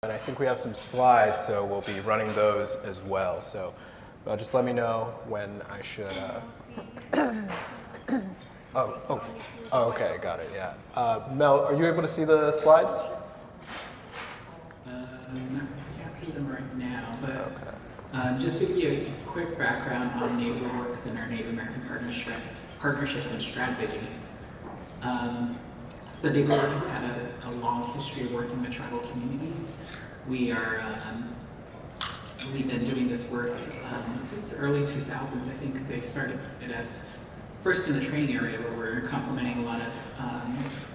And I think we have some slides, so we'll be running those as well. So just let me know when I should. Okay, got it. Yeah. Mel, are you able to see the slides? I can't see them right now, but just to give you a quick background on NeighborWorks and our Native American partnership and strategy. So NeighborWorks had a long history of working with tribal communities. We've been doing this work since the early 2000s. I think they started it as first in the training area, where we're complementing a lot of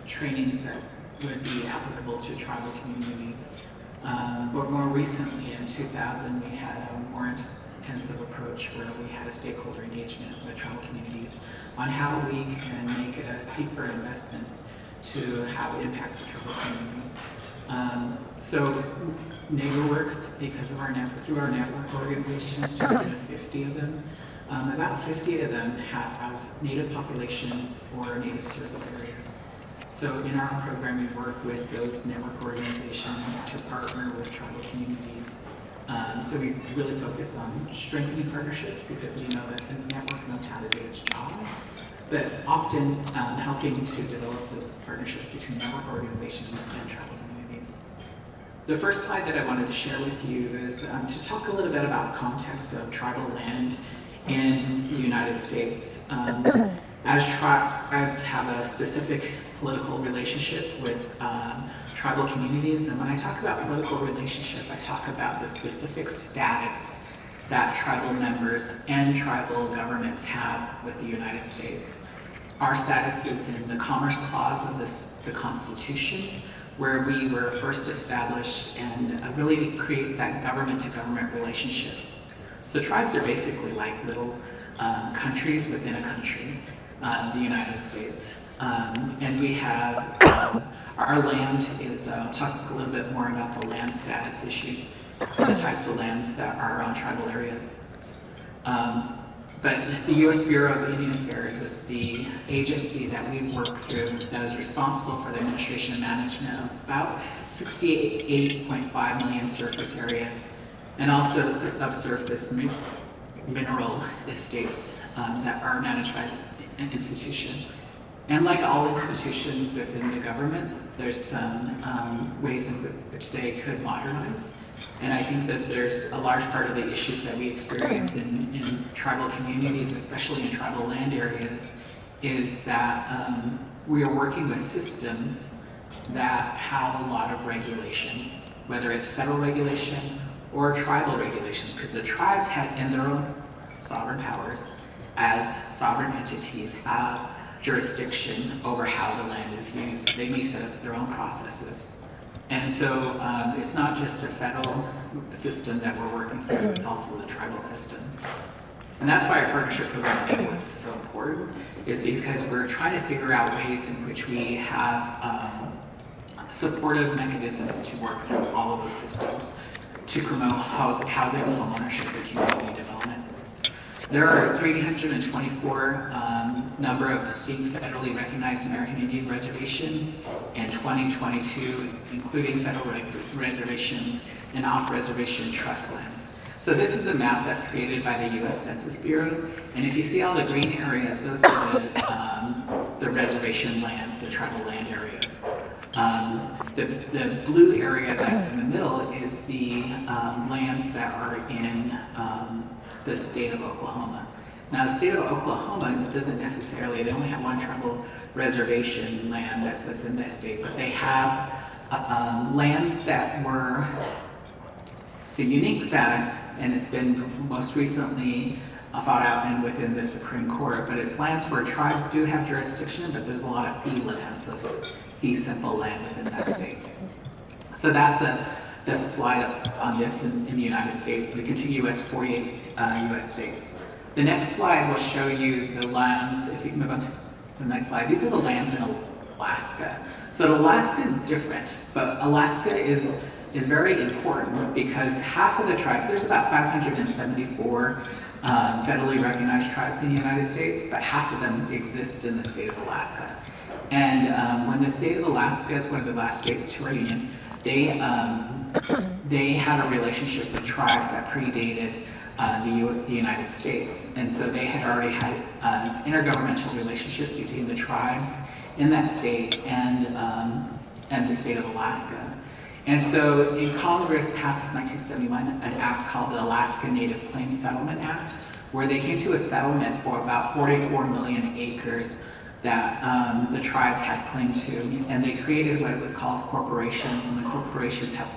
trainings that would be applicable to tribal communities. But more recently, in 2000, we had a more intensive approach where we had a stakeholder engagement with tribal communities on how we can make a deeper investment to how it impacts the tribal communities. So NeighborWorks, because of through our network organizations, 250 of them, about 50 of them have Native populations or Native service areas. So in our program, we work with those network organizations to partner with tribal communities. So we really focus on strengthening partnerships because we know that the network knows how to do its job, but often helping to develop those partnerships between network organizations and tribal communities. The first slide that I wanted to share with you is to talk a little bit about context of tribal land in the United States. As tribes have a specific political relationship with tribal communities, and when I talk about political relationship, I talk about the specific status that tribal members and tribal governments have with the United States. Our status is in the Commerce Clause of the Constitution, where we were first established, and really creates that government-to-government relationship. So tribes are basically like little countries within a country, the United States. And we have, our land is, I'll talk a little bit more about the land status issues, the types of lands that are on tribal areas. But the U.S. Bureau of Indian Affairs is the agency that we work through that is responsible for the administration and management of about 68.5 million surface areas, and also subsurface mineral estates that are managed by this institution. And like all institutions within the government, there's some ways in which they could modernize. And I think that there's a large part of the issues that we experience in tribal communities, especially in tribal land areas, is that we are working with systems that have a lot of regulation, whether it's federal regulation or tribal regulations, because the tribes have, in their own sovereign powers as sovereign entities, have jurisdiction over how the land is used. They may set up their own processes. And so it's not just a federal system that we're working through, it's also the tribal system. And that's why our partnership program at NeighborWorks is so important, is because we're trying to figure out ways in which we have supportive mechanisms to work through all of those systems to promote housing, home ownership, and community development. There are 324 number of distinct federally recognized American Indian reservations in 2022, including federal reservations and off-reservation trust lands. So this is a map that's created by the U.S. Census Bureau, and if you see all the green areas, those are the reservation lands, the tribal land areas. The blue area that's in the middle is the lands that are in the state of Oklahoma. Now, the state of Oklahoma doesn't necessarily, they only have one tribal reservation land that's within that state, but they have lands that were, it's a unique status, and it's been most recently fought out and within the Supreme Court, but it's lands where tribes do have jurisdiction, but there's a lot of fee land, so fee simple land within that state. So that's a slide on this in the United States, the contiguous 48 US states. The next slide will show you the lands, if you can move on to the next slide. These are the lands in Alaska. So Alaska is different, but Alaska is very important because half of the tribes, there's about 574 federally recognized tribes in the United States, but half of them exist in the state of Alaska. And when the state of Alaska is one of the last states to our union, they they had a relationship with tribes that predated the United States. And so they had already had intergovernmental relationships between the tribes in that state and the state of Alaska. And so in Congress passed in 1971 an act called the Alaska Native Claims Settlement Act, where they came to a settlement for about 44 million acres that the tribes had claim to, and they created what was called corporations, and the corporations have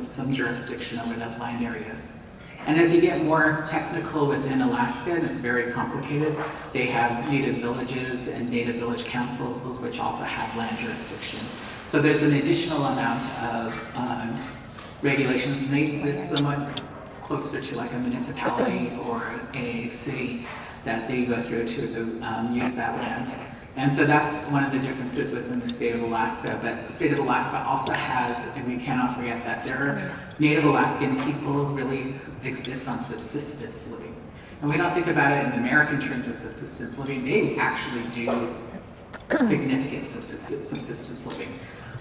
some jurisdiction over those land areas. And as you get more technical within Alaska, and it's very complicated, they have native villages and native village councils, which also have land jurisdiction. So there's an additional amount of regulations, and they exist somewhat closer to like a municipality or a city that they go through to use that land. And so that's one of the differences within the state of Alaska. But the state of Alaska also has, and we cannot forget that there are Native Alaskan people who really exist on subsistence living. And we don't think about it in American terms of subsistence living. They actually do significant subsistence living,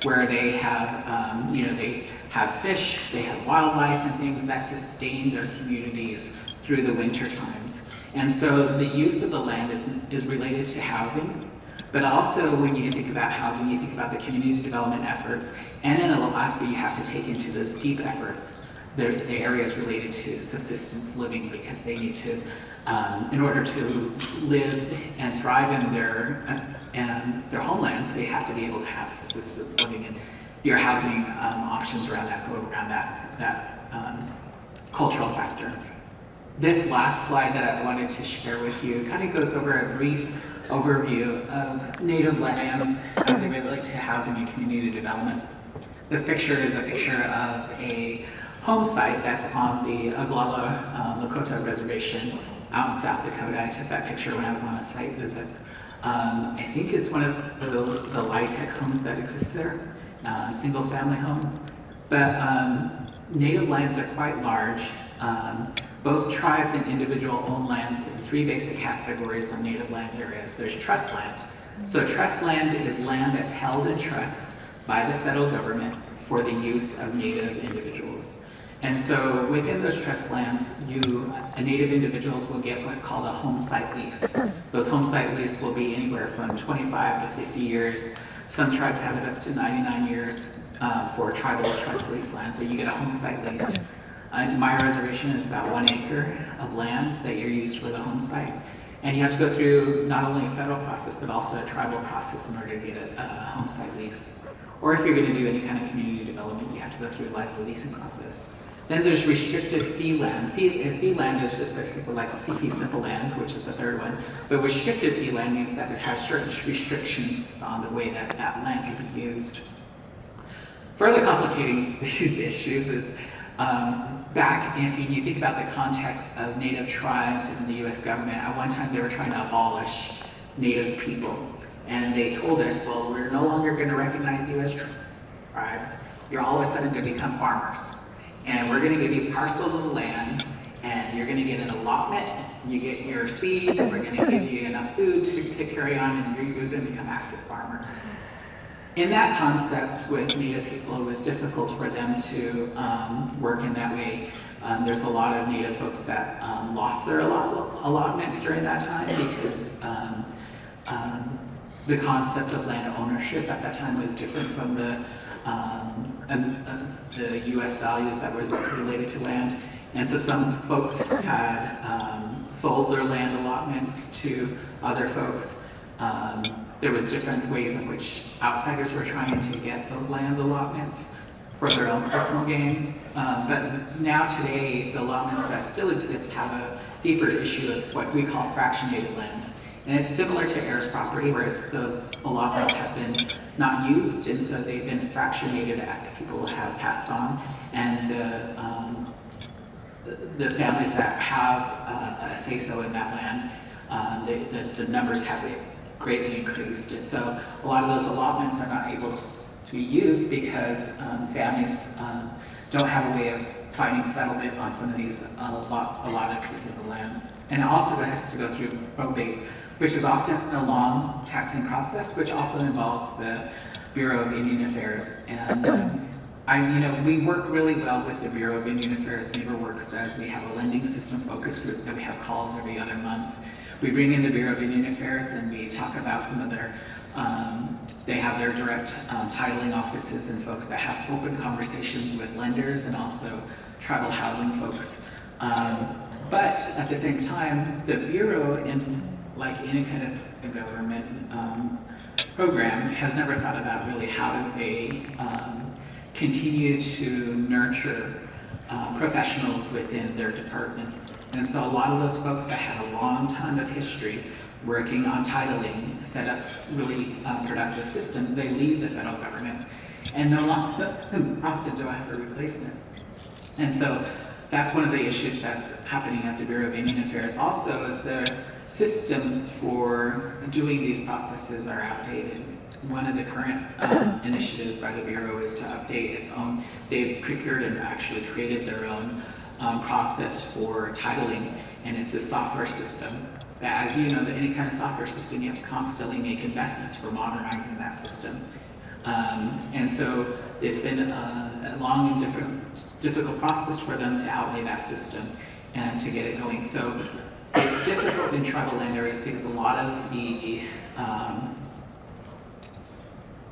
where they have, they have fish, they have wildlife and things that sustain their communities through the winter times. And so the use of the land is related to housing. But also, when you think about housing, you think about the community development efforts. And in Alaska, you have to take into those deep efforts the areas related to subsistence living, because they need to, in order to live and thrive in their homelands, they have to be able to have subsistence living. And your housing options around that go around that cultural factor. This last slide that I wanted to share with you kind of goes over a brief overview of native lands as they relate to housing and community development. This picture is a picture of a home site that's on the Oglala Lakota Reservation out in South Dakota. I took that picture when I was on a site visit. I think it's one of the Li-Tech homes that exists there, single family home. But native lands are quite large. Both tribes and individual own lands in three basic categories of native lands areas. There's trust land. So trust land is land that's held in trust by the federal government for the use of native individuals. And so within those trust lands, native individuals will get what's called a home site lease. Those home site lease will be anywhere from 25 to 50 years. Some tribes have it up to 99 years for tribal trust lease lands, but you get a home site lease. In my reservation, it's about 1 acre of land that you're used for the home site. And you have to go through not only a federal process, but also a tribal process in order to get a home site lease. Or if you're going to do any kind of community development, you have to go through a leasing process. Then there's restricted fee land. Fee land is just basically like fee simple land, which is the third one. But restricted fee land means that it has certain restrictions on the way that that land can be used. Further complicating these issues is if you think about the context of native tribes in the US government, at one time they were trying to abolish native people. And they told us, well, we're no longer going to recognize you as tribes. You're all of a sudden going to become farmers. And we're going to give you parcels of land, and you're going to get an allotment, you get your seed, and we're going to give you enough food to carry on, and you're going to become active farmers. In that concept with Native people, it was difficult for them to work in that way. There's a lot of Native folks that lost their allotments during that time because the concept of land ownership at that time was different from the U.S. values that was related to land. And so some folks had sold their land allotments to other folks. There was different ways in which outsiders were trying to get those land allotments for their own personal gain. But now today, the allotments that still exist have a deeper issue of what we call fractionated lands. And it's similar to heirs property, where those allotments have been not used, and so they've been fractionated as people have passed on. And the families that have a say-so in that land, the numbers have greatly increased. And so a lot of those allotments are not able to be used because families don't have a way of finding settlement on some of these allotted pieces of land. And it also has to go through probate, which is often a long taxing process, which also involves the Bureau of Indian Affairs. And We work really well with the Bureau of Indian Affairs. NeighborWorks does. We have a lending system focus group that we have calls every other month. We bring in the Bureau of Indian Affairs and we talk about some of their, they have their direct titling offices and folks that have open conversations with lenders and also tribal housing folks. But at the same time, the Bureau, like any kind of government program, has never thought about really how do they continue to nurture professionals within their department. And so a lot of those folks that had a long time of history working on titling, set up really productive systems, they leave the federal government and no longer often do I have a replacement. And so that's one of the issues that's happening at the Bureau of Indian Affairs also, is their systems for doing these processes are outdated. One of the current initiatives by the Bureau is to update its own. They've procured and actually created their own process for titling, and it's this software system. But as you know, any kind of software system, you have to constantly make investments for modernizing that system. And so it's been a long and difficult process for them to outlay that system and to get it going. So it's difficult in tribal land areas because a lot of the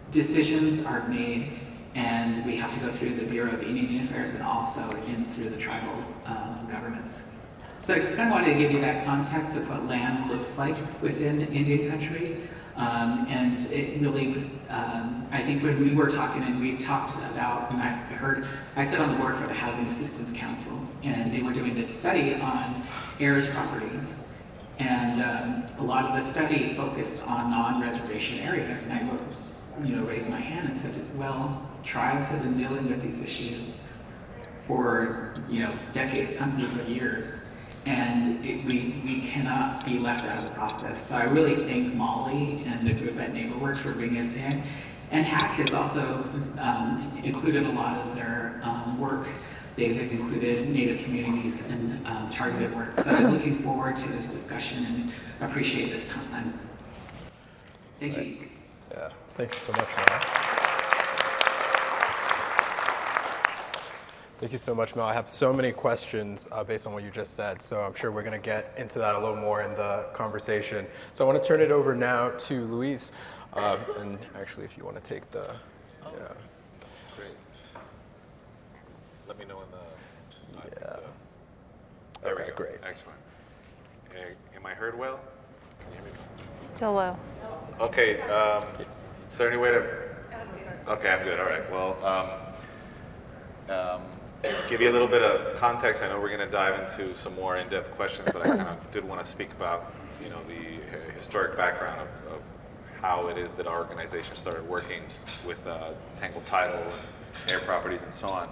decisions are made, and we have to go through the Bureau of Indian Affairs and also through the tribal governments. So I just kind of wanted to give you that context of what land looks like within Indian country. And it really, I think when we were talking and we talked about, and I sat on the board for the Housing Assistance Council, and they were doing this study on heirs properties. And a lot of the study focused on non-reservation areas, and I raised my hand and said, well, tribes have been dealing with these issues for decades, hundreds of years. And we cannot be left out of the process. So I really thank Molly and the group at NeighborWorks for bringing us in. And HAC has also included a lot of their work. They've included Native communities and targeted work. So I'm looking forward to this discussion and appreciate this time. Thank you. Yeah, thank you so much, Mel. Thank you so much, Mel. I have so many questions based on what you just said, so I'm sure we're going to get into that a little more in the conversation. So I want to turn it over now to Luis, and actually, if you want to take the, yeah. Great. Let me know in the, Yeah. there we Okay, go. great. Excellent. Am I heard well? Can you hear me? Still low. Okay, is there any way to, okay, I'm good, all right. Well, give you a little bit of context. I know we're going to dive into some more in-depth questions, but I kind of did want to speak about, the historic background of how it is that our organization started working with tangled title and air properties and so on.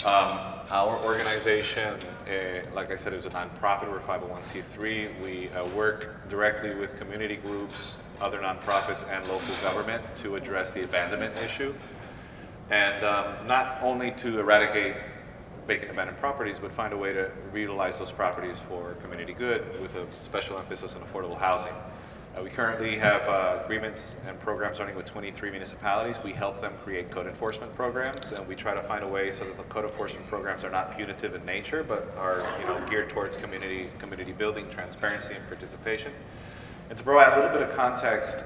Our organization, like I said, is a nonprofit. We're 501c3. We work directly with community groups, other nonprofits, and local government to address the abandonment issue. And not only to eradicate vacant abandoned properties, but find a way to reutilize those properties for community good with a special emphasis on affordable housing. We currently have agreements and programs running with 23 municipalities. We help them create code enforcement programs, and we try to find a way so that the code enforcement programs are not punitive in nature, but are geared towards community building, transparency, and participation. And to provide a little bit of context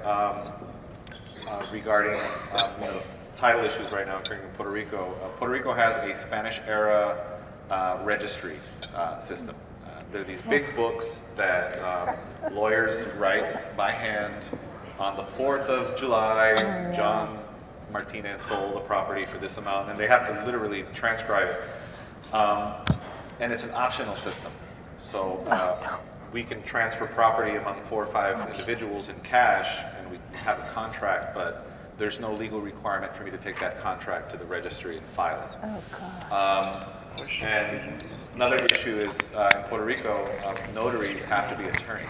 regarding title issues right now occurring in Puerto Rico. Puerto Rico has a Spanish-era registry system. There are these big books that lawyers write by hand. On the 4th of July, John Martinez sold the property for this amount, and they have to literally transcribe. And it's an optional system. So we can transfer property among 4 or 5 individuals in cash, and we have a contract, but there's no legal requirement for me to take that contract to the registry and file it. Oh, God. And another issue is in Puerto Rico, notaries have to be attorneys.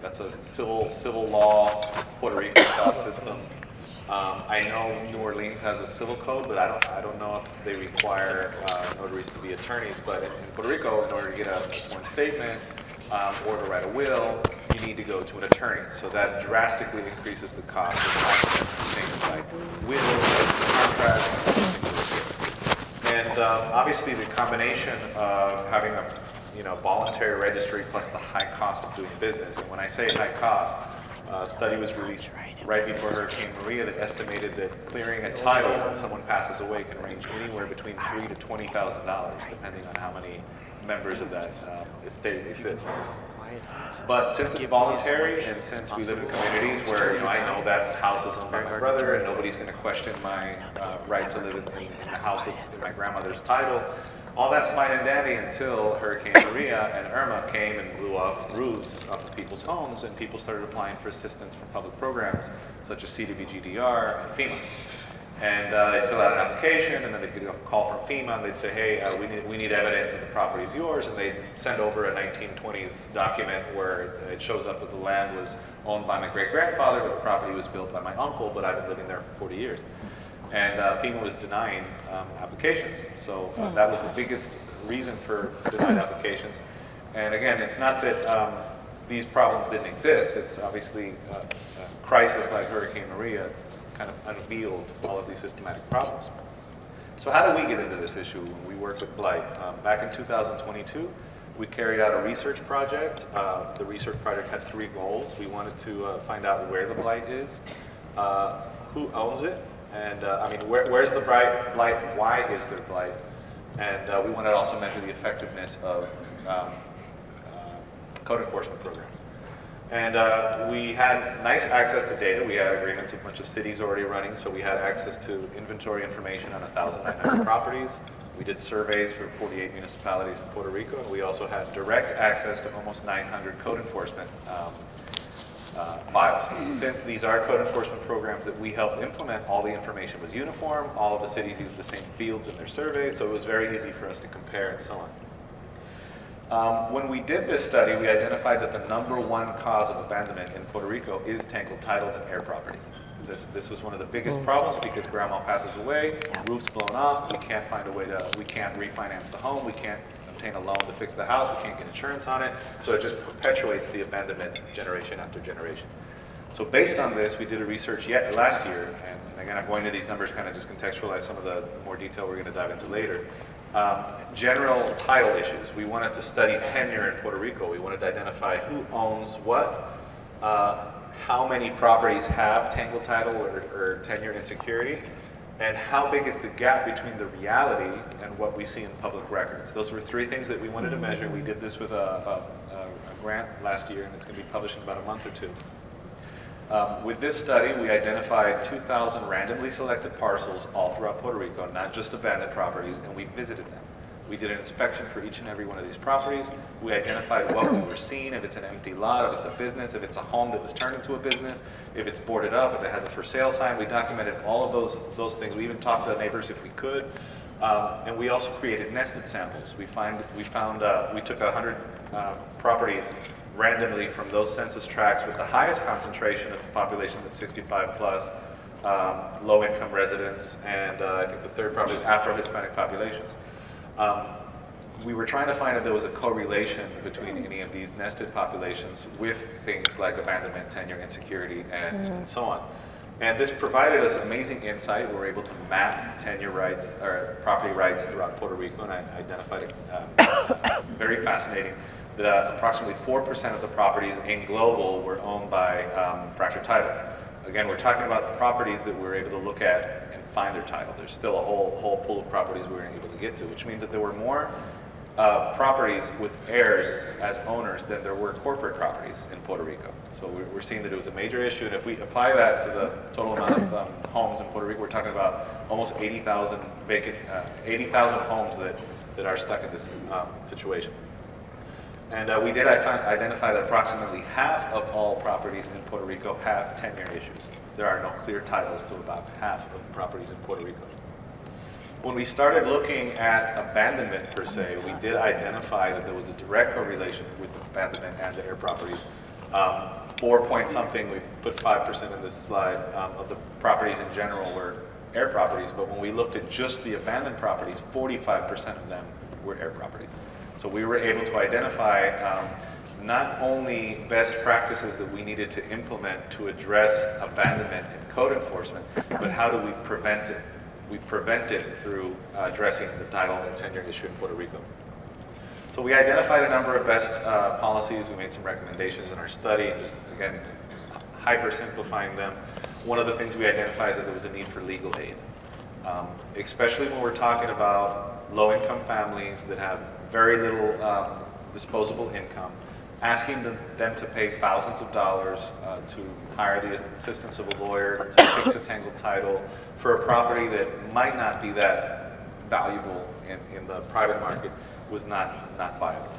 That's a civil law Puerto Rican law system. I know New Orleans has a civil code, but I don't know if they require notaries to be attorneys. But in Puerto Rico, in order to get a sworn statement or to write a will, you need to go to an attorney. So that drastically increases the cost of access to things like wills, contracts. And obviously the combination of having a voluntary registry plus the high cost of doing business. And when I say high cost, a study was released right before Hurricane Maria that estimated that clearing a title when someone passes away can range anywhere between $3,000 to $20,000, depending on how many members of that estate exist. But since it's voluntary, and since we live in communities where I know that house is owned by my brother, and nobody's going to question my right to live in the house that's in my grandmother's title, all that's fine and dandy until Hurricane Maria and Irma came and blew off roofs off of people's homes, and people started applying for assistance from public programs such as CDBG-DR and FEMA. And they'd fill out an application, and then they'd get a call from FEMA, and they'd say, hey, we need evidence that the property is yours, and they'd send over a 1920s document where it shows up that the land was owned by my great-grandfather, but the property was built by my uncle, but I've been living there for 40 years. And FEMA was denying applications. So that was the biggest reason for denied applications. And again, it's not that these problems didn't exist. It's obviously a crisis like Hurricane Maria kind of unveiled all of these systematic problems. So how do we get into this issue when we work with blight? Back in 2022, we carried out a research project. The research project had 3 goals. We wanted to find out where the blight is, who owns it, and where's the blight, why is there blight? And we wanted to also measure the effectiveness of code enforcement programs. And we had nice access to data. We had agreements with a bunch of cities already running, so we had access to inventory information on 1,900 properties. We did surveys for 48 municipalities in Puerto Rico, and we also had direct access to almost 900 code enforcement files. Since these are code enforcement programs that we helped implement, all the information was uniform, all of the cities used the same fields in their surveys, so it was very easy for us to compare and so on. When we did this study, we identified that the #1 cause of abandonment in Puerto Rico is tangled title and air properties. This was one of the biggest problems because grandma passes away, roof's blown off, we can't find a way we can't refinance the home, we can't obtain a loan to fix the house, we can't get insurance on it, so it just perpetuates the abandonment generation after generation. So based on this, we did a research last year, and again, I'm going to these numbers kind of just contextualize some of the more detail we're going to dive into later. General title issues. We wanted to study tenure in Puerto Rico. We wanted to identify who owns what, how many properties have tangled title or tenure insecurity, and how big is the gap between the reality and what we see in public records. Those were 3 things that we wanted to measure. We did this with a grant last year, and it's going to be published in about a month or 2. With this study, we identified 2,000 randomly selected parcels all throughout Puerto Rico, not just abandoned properties, and we visited them. We did an inspection for each and every one of these properties. We identified what we were seeing, if it's an empty lot, if it's a business, if it's a home that was turned into a business, if it's boarded up, if it has a for sale sign. We documented all of those things. We even talked to neighbors if we could. And we also created nested samples. We took 100 properties randomly from those census tracts with the highest concentration of the population that's 65 plus, low-income residents, and I think the third probably is Afro-Hispanic populations. We were trying to find if there was a correlation between any of these nested populations with things like abandonment, tenure, insecurity, and so on. And this provided us amazing insight. We were able to map tenure rights or property rights throughout Puerto Rico, and I identified it very fascinating. That approximately 4% of the properties in global were owned by fractured titles. Again, we're talking about properties that we're able to look at and find their title. There's still a whole pool of properties we weren't able to get to, which means that there were more properties with heirs as owners than there were corporate properties in Puerto Rico. So we're seeing that it was a major issue, and if we apply that to the total amount of homes in Puerto Rico, we're talking about almost 80,000 homes that are stuck in this situation. And we did identify that approximately half of all properties in Puerto Rico have tenure issues. There are no clear titles to about half of the properties in Puerto Rico. When we started looking at abandonment per se, we did identify that there was a direct correlation with abandonment and the air properties. 4 point something, we put 5% in this slide, of the properties in general were air properties, but when we looked at just the abandoned properties, 45% of them were air properties. So we were able to identify not only best practices that we needed to implement to address abandonment and code enforcement, but how do we prevent it? we prevent it through addressing the title and tenure issue in Puerto Rico. So we identified a number of best policies. We made some recommendations in our study, and just, again, hyper simplifying them. One of the things we identified is that there was a need for legal aid, especially when we're talking about low-income families that have very little disposable income, asking them to pay thousands of dollars to hire the assistance of a lawyer to fix a tangled title for a property that might not be that valuable in the private market was not viable.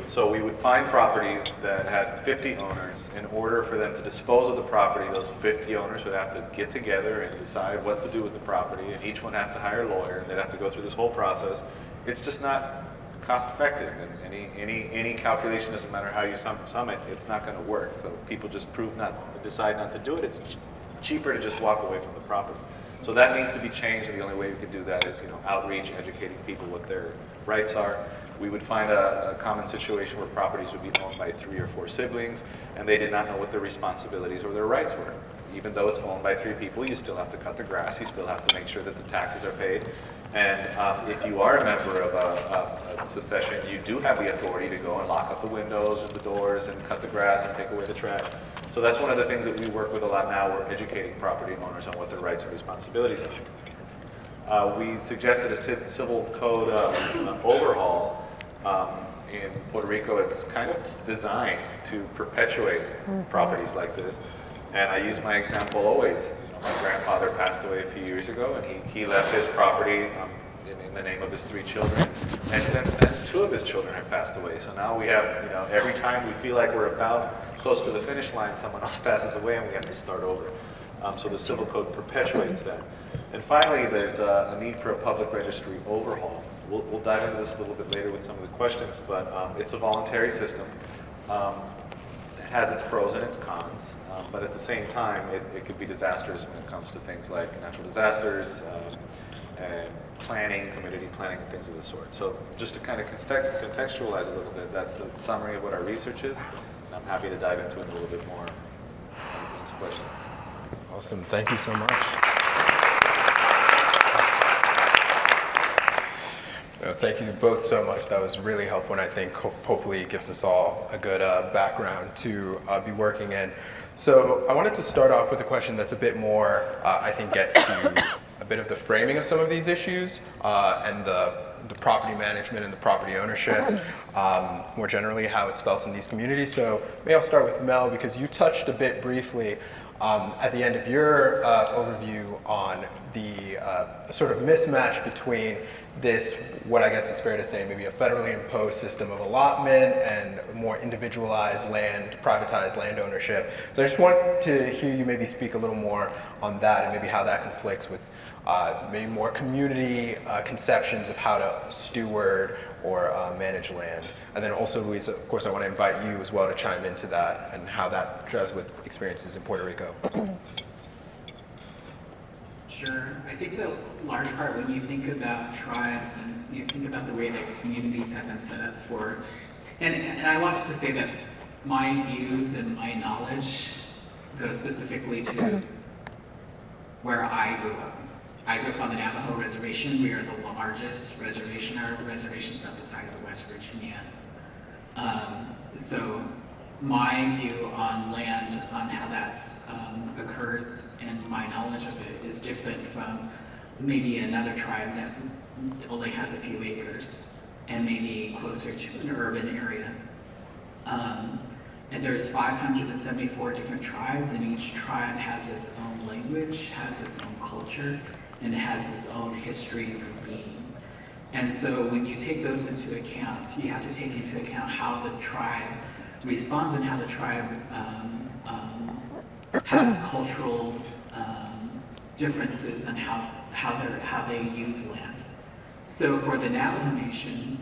So we would find properties that had 50 owners. In order for them to dispose of the property, those 50 owners would have to get together and decide what to do with the property, and each one have to hire a lawyer, and they'd have to go through this whole process. It's just not cost effective, and any calculation, doesn't matter how you sum it, it's not going to work. So people just decide not to do it. It's cheaper to just walk away from the property. So that needs to be changed, and the only way we could do that is, outreach, educating people what their rights are. We would find a common situation where properties would be owned by 3 or 4 siblings, and they did not know what their responsibilities or their rights were. Even though it's owned by 3 people, you still have to cut the grass, you still have to make sure that the taxes are paid. And if you are a member of a succession, you do have the authority to go and lock up the windows and the doors and cut the grass and take away the trash. So that's one of the things that we work with a lot now. We're educating property owners on what their rights and responsibilities are. We suggested a civil code overhaul. In Puerto Rico, it's kind of designed to perpetuate properties like this. And I use my example always. My grandfather passed away a few years ago, and he left his property in the name of his 3 children. And since then, 2 of his children have passed away. So now we have, every time we feel like we're about close to the finish line, someone else passes away, and we have to start over. So the civil code perpetuates that. And finally, there's a need for a public registry overhaul. We'll dive into this a little bit later with some of the questions, but it's a voluntary system. It has its pros and its cons, but at the same time, it could be disastrous when it comes to things like natural disasters, and planning, community planning, and things of the sort. So just to kind of contextualize a little bit, that's the summary of what our research is. And I'm happy to dive into it a little bit more. Any questions? Awesome, thank you so much. Thank you both so much. That was really helpful, and I think hopefully it gives us all a good background to be working in. So I wanted to start off with a question that's a bit more, I think, gets to a bit of the framing of some of these issues and the property management and the property ownership, more generally how it's felt in these communities. So maybe I'll start with Mel, because you touched a bit briefly at the end of your overview on the sort of mismatch between this, what I guess is fair to say, maybe a federally imposed system of allotment and more individualized land, privatized land ownership. So I just want to hear you maybe speak a little more on that and maybe how that conflicts with maybe more community conceptions of how to steward or manage land. And then also, Luisa, of course, I want to invite you as well to chime into that and how that does with experiences in Puerto Rico. Sure. I think the large part, when you think about tribes and you think about the way that communities have been set up for, and I want to say that my views and my knowledge go specifically to where I grew up. I grew up on the Navajo Reservation. We are the largest reservation. Our reservation is about the size of West Virginia. So my view on land, on how that occurs, and my knowledge of it is different from maybe another tribe that only has a few acres and maybe closer to an urban area. And there's 574 different tribes, and each tribe has its own language, has its own culture, and it has its own histories of being. And so when you take those into account, you have to take into account how the tribe responds and how the tribe has cultural differences and how they use land. So for the Navajo Nation,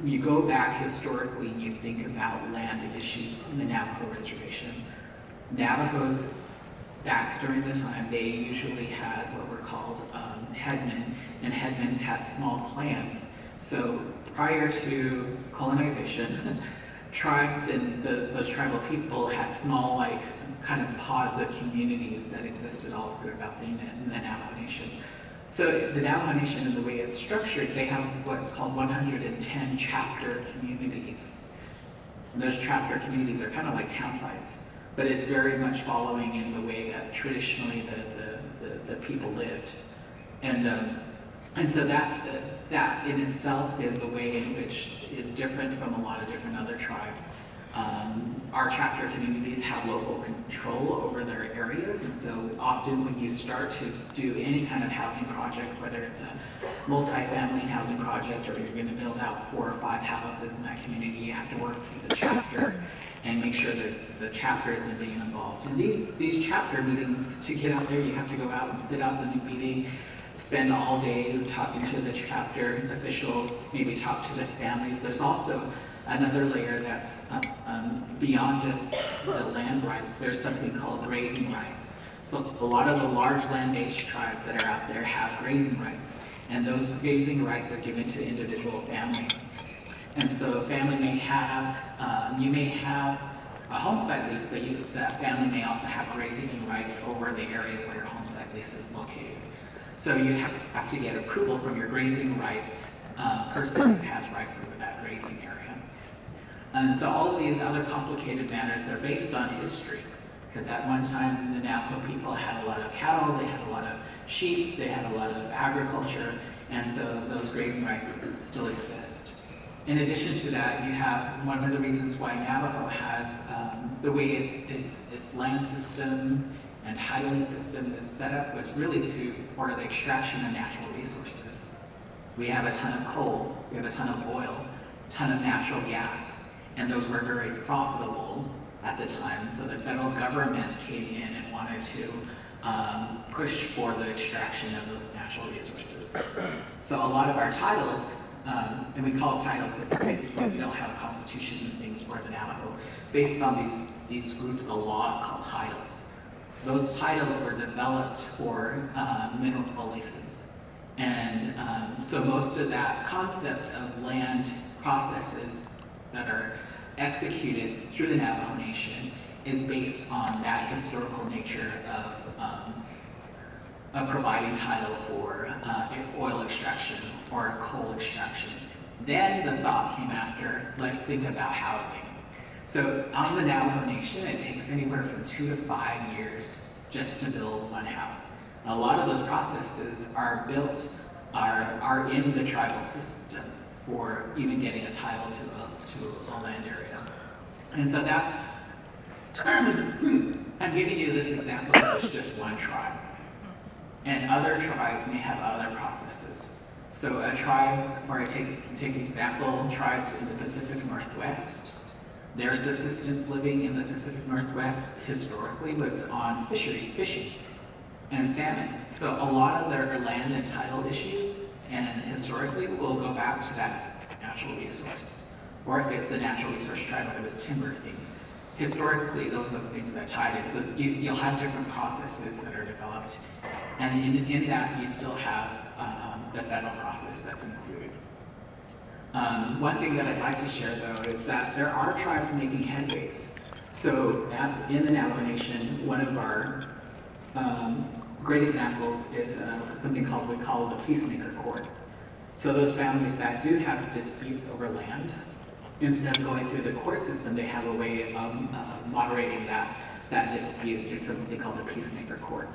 you go back historically and you think about land issues on the Navajo Reservation. Navajos, back during the time, they usually had what were called headmen, and headmen had small clans. So prior to colonization, tribes and those tribal people had small, like, kind of pods of communities that existed all throughout the Navajo Nation. So the Navajo Nation, and the way it's structured, they have what's called 110 chapter communities. And those chapter communities are kind of like town sites, but it's very much following in the way that traditionally the people lived. And so that in itself is a way in which is different from a lot of different other tribes. Our chapter communities have local control over their areas, and so often when you start to do any kind of housing project, whether it's a multi-family housing project or you're going to build out 4 or 5 houses in that community, you have to work through the chapter and make sure that the chapter isn't being involved. And these chapter meetings, to get out there, you have to go out and sit out the meeting, spend all day talking to the chapter officials, maybe talk to the families. There's also another layer that's beyond just the land rights. There's something called grazing rights. So a lot of the large land-based tribes that are out there have grazing rights, and those grazing rights are given to individual families. And so a family may have, you may have a home site lease, but that family may also have grazing rights over the area where your home site lease is located. So you have to get approval from your grazing rights person who has rights over that grazing area. And so all of these other complicated matters, they're based on history, because at one time the Navajo people had a lot of cattle, they had a lot of sheep, they had a lot of agriculture, and so those grazing rights still exist. In addition to that, you have one of the reasons why Navajo has the way its land system and titling system is set up was really for the extraction of natural resources. We have a ton of coal, we have a ton of oil, a ton of natural gas, and those were very profitable at the time. So the federal government came in and wanted to push for the extraction of those natural resources. So a lot of our titles, and we call it titles because it's basically we don't have a constitution and things for the Navajo. It's based on these groups of laws called titles. Those titles were developed for mineral leases. And so most of that concept of land processes that are executed through the Navajo Nation is based on that historical nature of providing title for oil extraction or coal extraction. Then the thought came after, let's think about housing. So on the Navajo Nation, it takes anywhere from 2 to 5 years just to build one house. A lot of those processes are in the tribal system for even getting a title to a land area. And so that's, I'm giving you this example because it's just one tribe. And other tribes may have other processes. So a tribe, for I take example, tribes in the Pacific Northwest, their subsistence living in the Pacific Northwest historically was on fishing and salmon. So a lot of their land and title issues and historically will go back to that natural resource. Or if it's a natural resource tribe, it was timber things. Historically, those are the things that tied it. So you'll have different processes that are developed. And in that, you still have the federal process that's included. One thing that I'd like to share, though, is that there are tribes making headways. So in the Navajo Nation, one of our great examples is something we call the peacemaker court. So those families that do have disputes over land, instead of going through the court system, they have a way of moderating that dispute through something called the peacemaker court,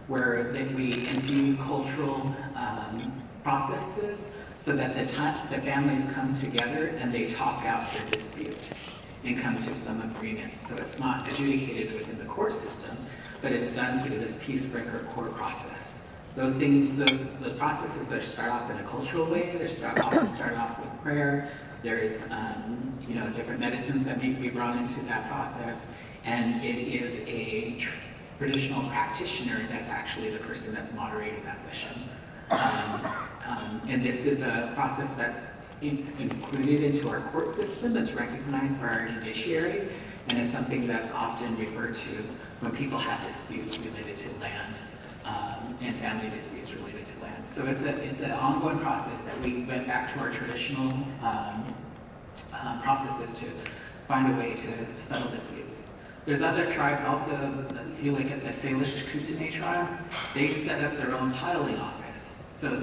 where we infuse cultural processes so that the families come together and they talk out their dispute and come to some agreements. So it's not adjudicated within the court system, but it's done through this peacemaker court process. Those processes start off in a cultural way. They start off with prayer. There's different medicines that may be brought into that process, and it is a traditional practitioner that's actually the person that's moderating that session. And this is a process that's included into our court system, that's recognized by our judiciary, and is something that's often referred to when people have disputes related to land and family disputes related to land. So it's an ongoing process that we went back to our traditional processes find a way to settle disputes. There's other tribes also, if you look at the Salish Kootenai tribe, they set up their own titling office. So what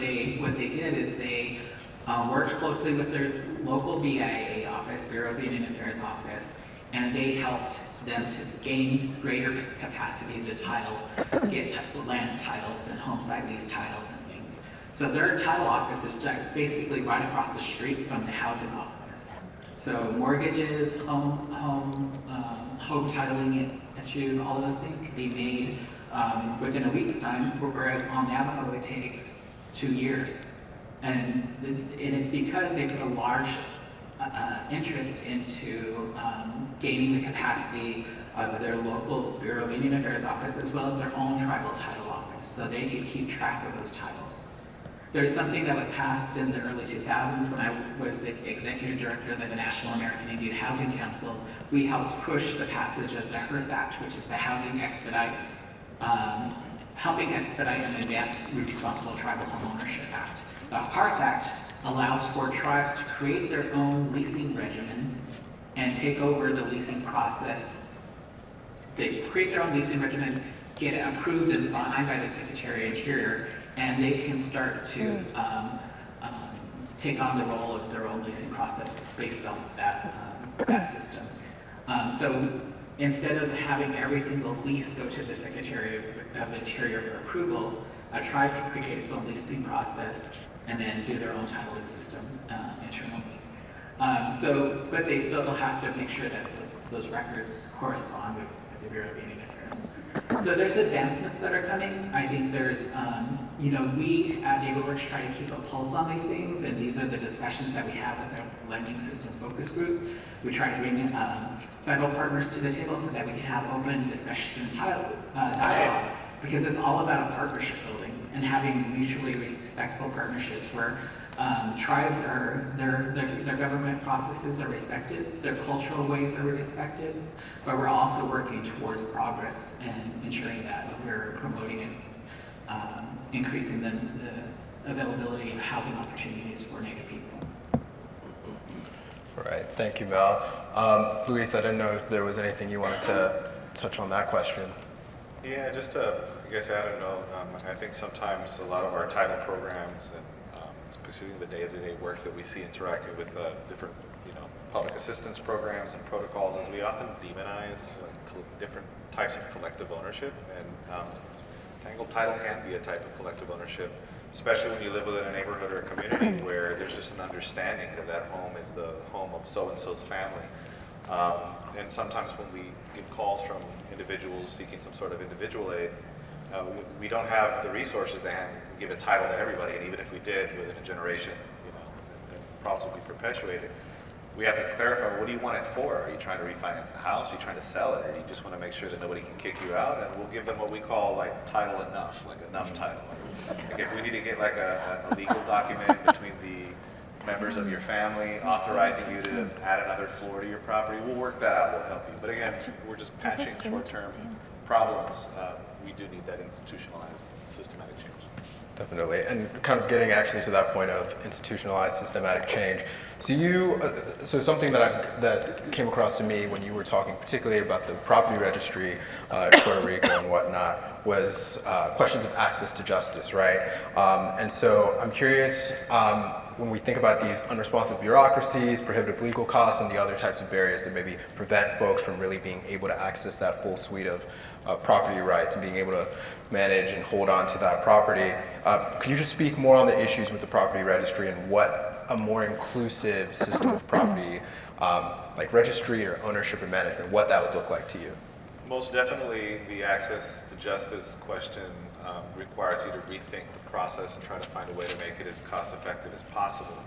they did is they worked closely with their local BIA office, Bureau of Indian Affairs office, and they helped them to gain greater capacity to get land titles and home site lease titles and things. So their title office is basically right across the street from the housing office. So mortgages, home titling issues, all those things can be made within a week's time, whereas on Navajo it takes 2 years. And it's because they put a large interest into gaining the capacity of their local Bureau of Indian Affairs office as well as their own tribal title office, so they could keep track of those titles. There's something that was passed in the early 2000s when I was the executive director of the National American Indian Housing Council. We helped push the passage of the HEARTH Act, which is the Housing Expedite, helping expedite and advance Responsible Tribal Home Ownership Act. The HEARTH Act allows for tribes to create their own leasing regimen and take over the leasing process. They create their own leasing regimen, get it approved and signed by the Secretary of Interior, and they can start to take on the role of their own leasing process based on that system. So instead of having every single lease go to the Secretary of Interior for approval, a tribe can create its own leasing process and then do their own titling system internally. But they still have to make sure that those records correspond with the Bureau of Indian Affairs. So there's advancements that are coming. I think there's, we at NeighborWorks try to keep a pulse on these things, and these are the discussions that we have with our lending system focus group. We try to bring federal partners to the table so that we can have open discussion and dialogue, because it's all about a partnership building and having mutually respectful partnerships where tribes their government processes are respected, their cultural ways are respected, but we're also working towards progress and ensuring that we're promoting and increasing the availability of housing opportunities for Native people. All right, thank you, Mel. Luis, I didn't know if there was anything you wanted to touch on that question. Yeah, just to, I guess, add a note, I think sometimes a lot of our title programs and especially the day-to-day work that we see interacting with different, public assistance programs and protocols is we often demonize different types of collective ownership, and tangled title can be a type of collective ownership, especially when you live within a neighborhood or a community where there's just an understanding that that home is the home of so-and-so's family. And sometimes when we get calls from individuals seeking some sort of individual aid, we don't have the resources to give a title to everybody, and even if we did within a generation, the problems would be perpetuated. We have to clarify, what do you want it for? Are you trying to refinance the house? Are you trying to sell it? Or do you just want to make sure that nobody can kick you out? And we'll give them what we call title enough, enough title. If we need to get a legal document between the members of your family authorizing you to add another floor to your property, we'll work that out, we'll help you. But again, we're just patching short-term problems. We do need that institutionalized, systematic change. Definitely, and kind of getting actually to that point of institutionalized systematic change. So something that came across to me when you were talking particularly about the property registry in Puerto Rico and whatnot was questions of access to justice, right? And so I'm curious, when we think about these unresponsive bureaucracies, prohibitive legal costs, and the other types of barriers that maybe prevent folks from really being able to access that full suite of property rights and being able to manage and hold on to that property, could you just speak more on the issues with the property registry and what a more inclusive system of property, like registry or ownership and management, what that would look like to you? Most definitely, the access to justice question requires you to rethink the process and try to find a way to make it as cost-effective as possible.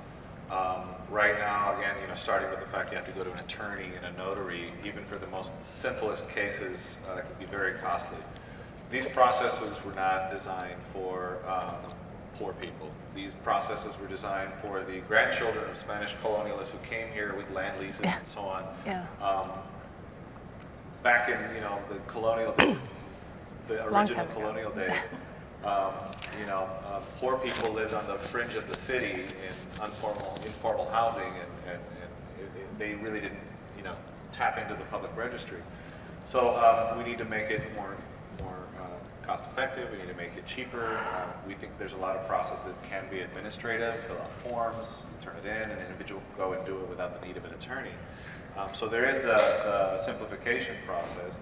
Right now, again, starting with the fact you have to go to an attorney and a notary, even for the most simplest cases, can be very costly. These processes were not designed for poor people. These processes were designed for the grandchildren of Spanish colonialists who came here with land leases and so on. Yeah. Back in the colonial, the original colonial days, poor people lived on the fringe of the city in informal housing, and they really didn't, tap into the public registry. So we need to make it more cost effective. We need to make it cheaper. We think there's a lot of process that can be administrative, fill out forms, turn it in, and an individual can go and do it without the need of an attorney. So there is the simplification process.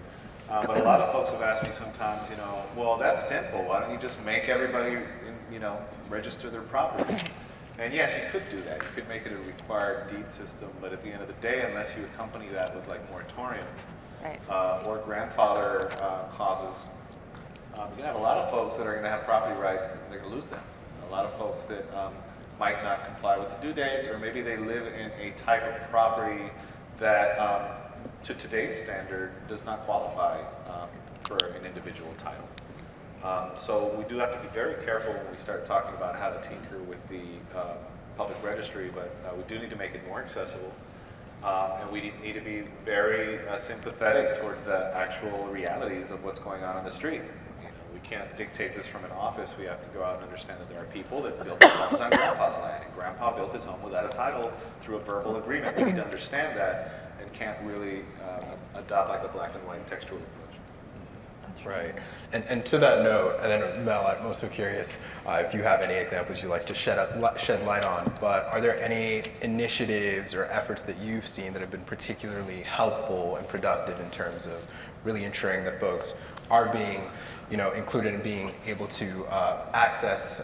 But a lot of folks have asked me sometimes, well, that's simple. Why don't you just make everybody, register their property? And yes, you could do that. You could make it a required deed system, but at the end of the day, unless you accompany that with like moratoriums Right. Or grandfather clauses, you're gonna have a lot of folks that are gonna have property rights and they're gonna lose them. A lot of folks that might not comply with the due dates, or maybe they live in a type of property that to today's standard does not qualify for an individual title. So we do have to be very careful when we start talking about how to tinker with the public registry, but we do need to make it more accessible. And we need to be very sympathetic towards the actual realities of what's going on the street. We can't dictate this from an office. We have to go out and understand that there are people that built their homes on Grandpa's land, and Grandpa built his home without a title through a verbal agreement. We need to understand that and can't really adopt like a black and white textual approach. That's right. And to that note, and then Mel, I'm also curious if you have any examples you'd like to shed light on, but are there any initiatives or efforts that you've seen that have been particularly helpful and productive in terms of really ensuring that folks are being, included in being able to access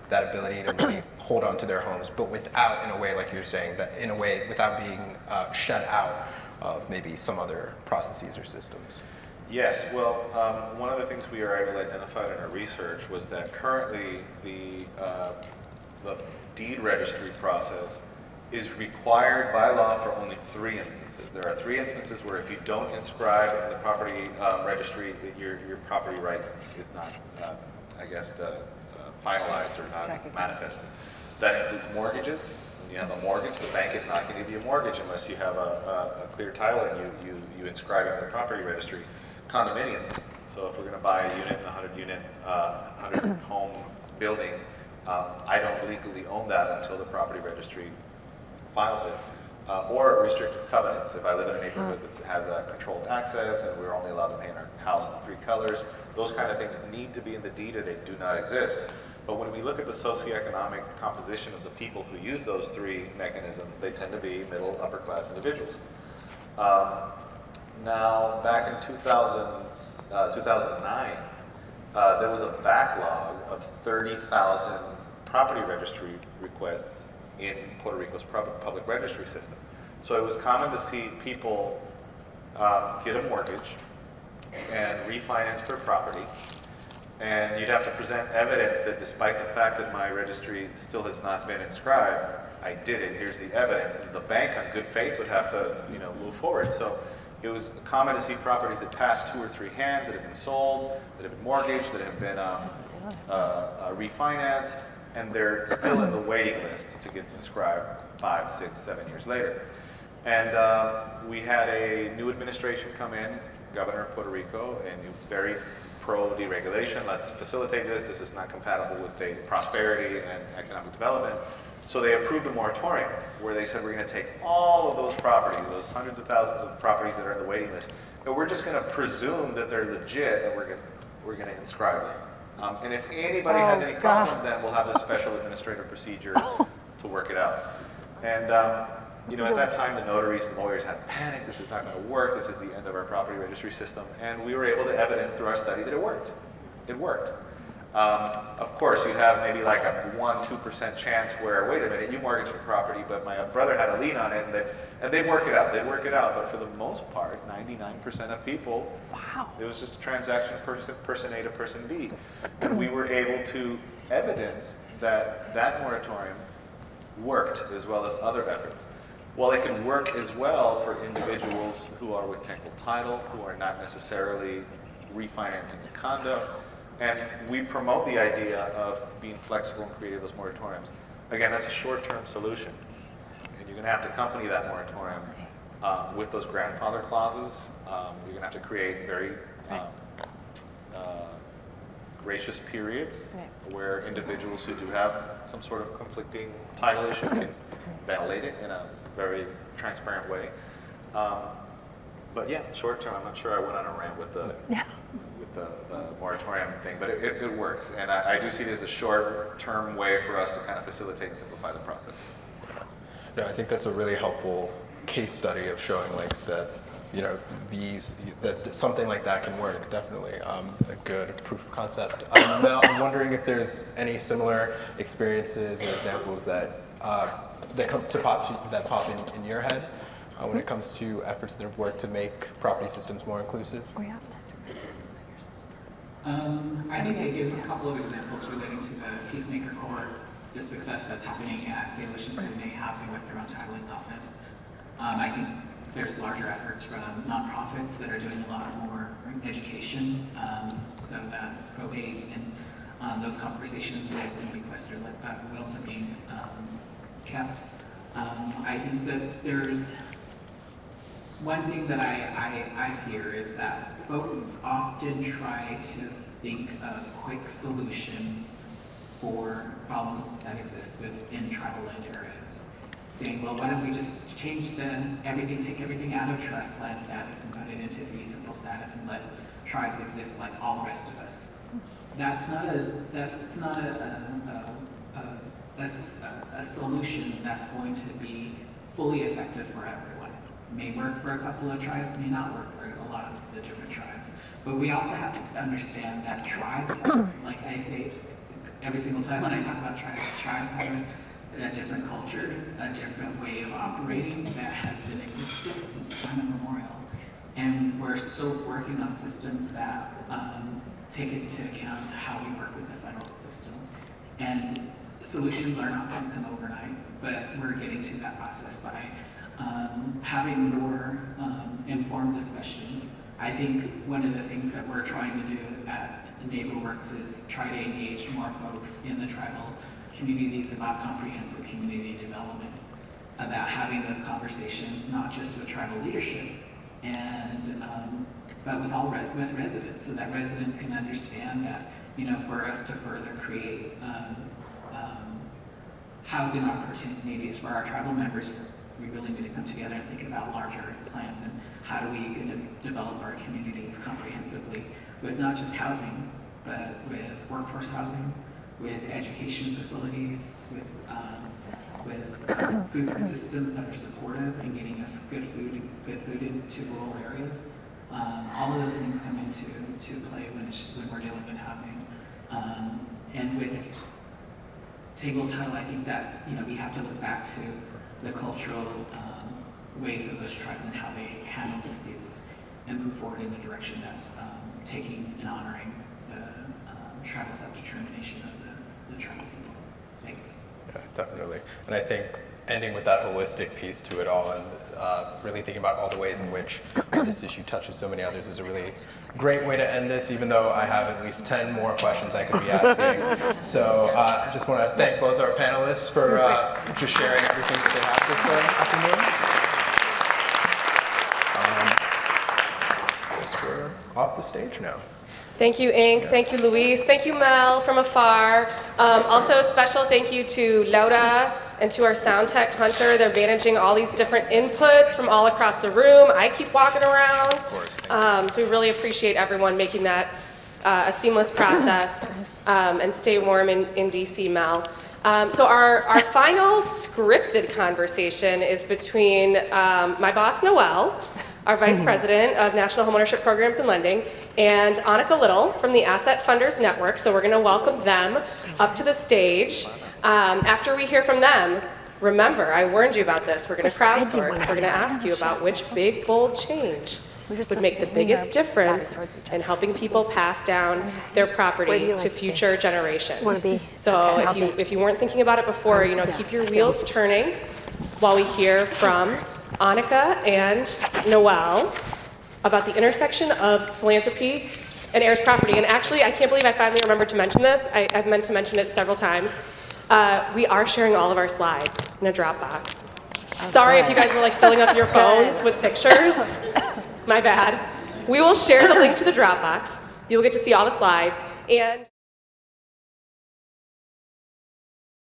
that ability to really hold on to their homes, but without, in a way, like you're saying, that in a way, without being shut out of maybe some other processes or systems? Yes, well, one of the things we were able to identify in our research was that currently the deed registry process is required by law for only 3 instances. There are 3 instances where if you don't inscribe in the property registry, your property right is not, finalized or not manifested. That includes mortgages. When you have a mortgage, the bank is not going to give you a mortgage unless you have a clear title and you inscribe it in the property registry. Condominiums. So if we're going to buy a unit, 100 home building, I don't legally own that until the property registry files it. Or restrictive covenants. If I live in a neighborhood that has a controlled access and we're only allowed to paint our house in 3 colors, those kind of things need to be in the deed or they do not exist. But when we look at the socioeconomic composition of the people who use those 3 mechanisms, they tend to be middle, upper class individuals. Now, back in 2009, there was a backlog of 30,000 property registry requests in Puerto Rico's public registry system. So it was common to see people get a mortgage and refinance their property, and you'd have to present evidence that despite the fact that my registry still has not been inscribed, I did it, here's the evidence, and the bank on good faith would have to move forward. So it was common to see properties that passed 2 or 3 hands, that have been sold, that have been mortgaged, that have been refinanced, and they're still in the waiting list to get inscribed 5, 6, 7 years later. And we had a new administration come in, governor of Puerto Rico, and he was very pro-deregulation. Let's facilitate this. This is not compatible with prosperity and economic development. So they approved a moratorium where they said we're going to take all of those properties, those hundreds of thousands of properties that are in the waiting list, and we're just going to presume that they're legit and we're going to inscribe them. And if anybody has any problem, then we'll have a special administrative procedure to work it out. And at that time, the notaries and lawyers had panic. This is not going to work. This is the end of our property registry system. And we were able to evidence through our study that it worked. It worked. Of course, you have maybe like a 1-2% chance where, wait a minute, you mortgaged your property, but my brother had a lien on it, and they'd work it out. They'd work it out. But for the most part, 99% of people, it was just a transaction, person A to person B. And we were able to evidence that moratorium worked as well as other efforts. Well, it can work as well for individuals who are with tenure title, who are not necessarily refinancing a condo. And we promote the idea of being flexible and creating those moratoriums. Again, that's a short-term solution. And you're going to have to accompany that moratorium with those grandfather clauses. You're going to have to create very gracious periods where individuals who do have some sort of conflicting title issue can ventilate it in a very transparent way. But yeah, short term, I'm not sure I went on a rant with the moratorium thing, but it works. And I do see it as a short-term way for us to kind of facilitate and simplify the process. No, I think that's a really helpful case study of showing like that, you know, that something like that can work. Definitely a good proof of concept. Mel, I'm wondering if there's any similar experiences or examples that pop in your head when it comes to efforts that have worked to make property systems more inclusive. I think I gave a couple of examples relating to the Peacemaker Corps, the success that's happening at Salish and Kootenai Housing with their own titling office. I think there's larger efforts from nonprofits that are doing a lot more education, so that probate and those conversations with some requester wills are being kept. I think that there's one thing that I fear is that folks often try to think of quick solutions for problems that exist within tribal land areas. Saying, well, why don't we just change take everything out of trust land status and put it into fee simple status and let tribes exist like all the rest of us. That's not a solution that's going to be fully effective for everyone. It may work for a couple of tribes, may not work for a lot of the different tribes. But we also have to understand that tribes, like I say every single time when I talk about tribes have a different culture, a different way of operating that has been existent since time immemorial. And we're still working on systems that take into account how we work with the federal system. And solutions are not going to come overnight, but we're getting to that process by having more informed discussions. I think one of the things that we're trying to do at NeighborWorks is try to engage more folks in the tribal communities about comprehensive community development, about having those conversations not just with tribal leadership, and but with residents, so that residents can understand that, you know, for us to further create housing opportunities for our tribal members, we really need to come together and think about larger plans and how do we develop our communities comprehensively with not just housing, but with workforce housing, with education facilities, with food systems that are supportive and getting us good food into rural areas. All of those things come into play when we're dealing with housing. And with table title, I think that, you know, we have to look back to the cultural ways of those tribes and how they handle disputes and move forward in a direction that's taking and honoring the tribal self-determination of the tribal people. Thanks. Yeah, definitely. And I think ending with that holistic piece to it all and really thinking about all the ways in which this issue touches so many others is a really great way to end this, even though I have at least 10 more questions I could be asking. So I just want to thank both our panelists for just sharing everything that they have this afternoon. I guess we're off the stage now. Thank you, Inc. Thank you, Luis. Thank you, Mel, from afar. Also, a special thank you to Laura and to our sound tech, Hunter. They're managing all these different inputs from all across the room. I keep walking around. Of course. So we really appreciate everyone making that a seamless process, and stay warm in DC, Mel. So our final scripted conversation is between my boss, Noelle, our Vice President of National Homeownership Programs and Lending, and Annika Little from the Asset Funders Network. So we're going to welcome them up to the stage. After we hear from them, remember, I warned you about this. We're going to crowdsource. We're going to ask you about which big, bold change would make the biggest difference in helping people pass down their property to future generations. So if you weren't thinking about it before, you know, keep your wheels turning while we hear from Annika and Noelle about the intersection of philanthropy and heirs property. And actually, I can't believe I finally remembered to mention this. I've meant to mention it several times. We are sharing all of our slides in a Dropbox. Sorry if you guys were like filling up your phones with pictures. My bad. We will share the link to the Dropbox. You'll get to see all the slides. And